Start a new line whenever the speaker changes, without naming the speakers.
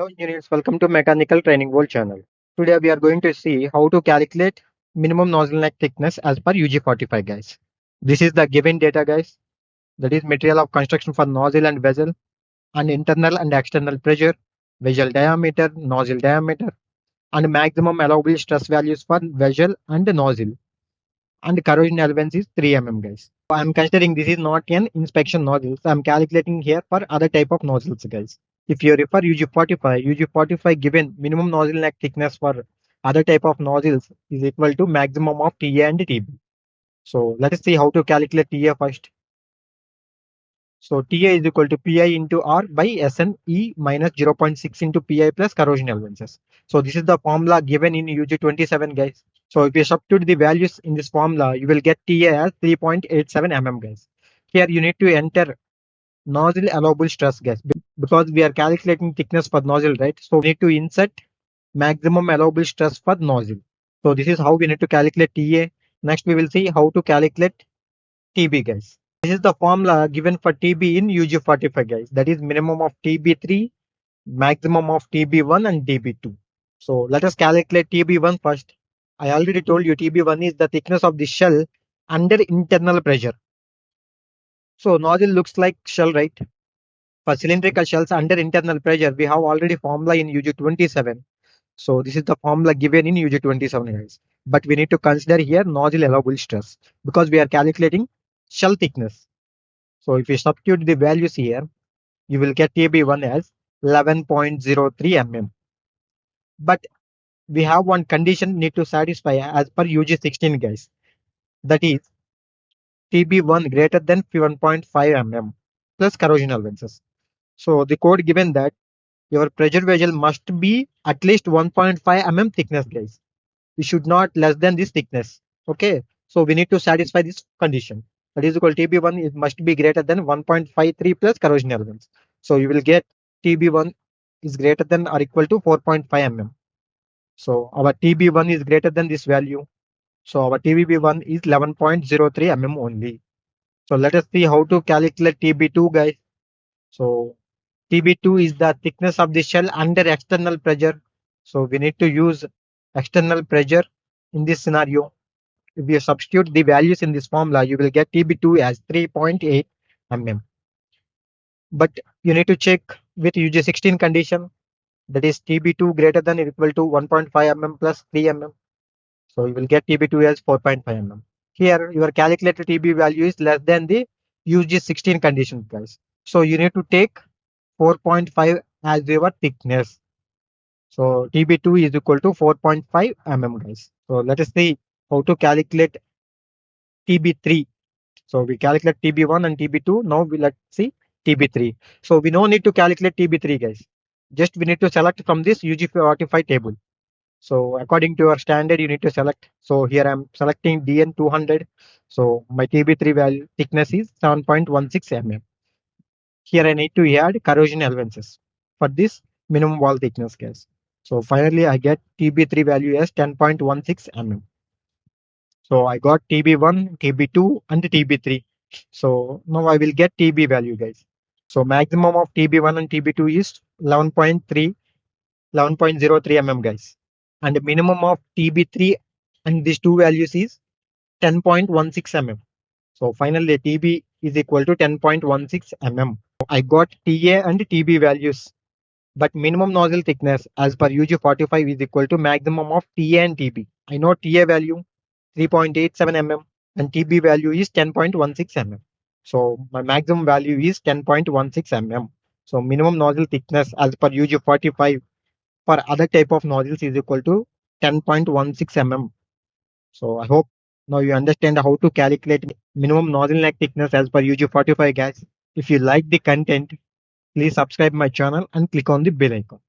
Hello engineers, welcome to Mechanical Training World channel. Today we are going to see how to calculate minimum nozzle neck thickness as per UG-45 guys. This is the given data guys. That is material of construction for nozzle and vessel and internal and external pressure, vessel diameter, nozzle diameter and maximum allowable stress values for vessel and nozzle and corrosion allowance is 3 guys. I am considering this is not an inspection nozzle. So I am calculating here for other type of nozzles guys. If you refer UG-45 given minimum nozzle neck thickness for other type of nozzles is equal to maximum of TA and TB. So let us see how to calculate TA first. So TA is equal to Pi into R by SNE minus 0.6 into Pi plus corrosion allowances. So this is the formula given in UG-27 guys. So if you substitute the values in this formula, you will get TA as 3.87 guys. Here you need to enter nozzle allowable stress guys because we are calculating thickness for nozzle, right? So we need to insert maximum allowable stress for nozzle. So this is how we need to calculate TA. Next we will see how to calculate TB guys. This is the formula given for TB in UG-45 guys. That is minimum of TB3, maximum of TB1 and TB2. So let us calculate TB1 first. I already told you TB1 is the thickness of the shell under internal pressure. So nozzle looks like shell, right? For cylindrical shells under internal pressure, we have already formula in UG-27. So this is the formula given in UG-27 guys. But we need to consider here nozzle allowable stress because we are calculating shell thickness. So if you substitute the values here, you will get TB1 as 11.03 But we have one condition need to satisfy as per UG-16 guys. That is TB1 greater than 1.5 plus corrosion allowances. So the code given that your pressure vessel must be at least 1.5 thickness guys. We should not less than this thickness. Okay. So we need to satisfy this condition. That is equal TB1 it must be greater than 1.53 plus corrosion allowance. So you will get TB1 is greater than or equal to 4.5 So our TB1 is greater than this value. So our TB1 is 11.03 only. So let us see how to calculate TB2 guys. So TB2 is the thickness of the shell under external pressure. So we need to use external pressure in this scenario. If you substitute the values in this formula, you will get TB2 as 3.8 But you need to check with UG-16 condition. That is TB2 greater than or equal to 1.5 plus 3 So you will get TB2 as 4.5 Here your calculated TB value is less than the UG-16 condition guys. So you need to take 4.5 as your thickness. So TB2 is equal to 4.5 guys. So let us see how to calculate TB3. So we calculate TB1 and TB2. Now let's see TB3. So we no need to calculate TB3 guys. Just we need to select from this UG-45 table. So according to your standard, you need to select. So here I'm selecting DN200. So my TB3 value thickness is 7.16 Here I need to add corrosion allowances for this minimum wall thickness guys. So finally I get TB3 value as 10.16 So I got TB1, TB2 and TB3. So now I will get TB value guys. So maximum of TB1 and TB2 is 11.03 guys. And the minimum of TB3 and these two values is 10.16 So finally TB is equal to 10.16 I got TA and TB values. But minimum nozzle thickness as per UG-45 is equal to maximum of TA and TB. I know TA value 3.87 and TB value is 10.16 So my maximum value is 10.16 So minimum nozzle thickness as per UG-45 for other type of nozzles is equal to 10.16 So I hope now you understand how to calculate minimum nozzle neck thickness as per UG-45 guys. If you like the content, please subscribe my channel and click on the bell icon.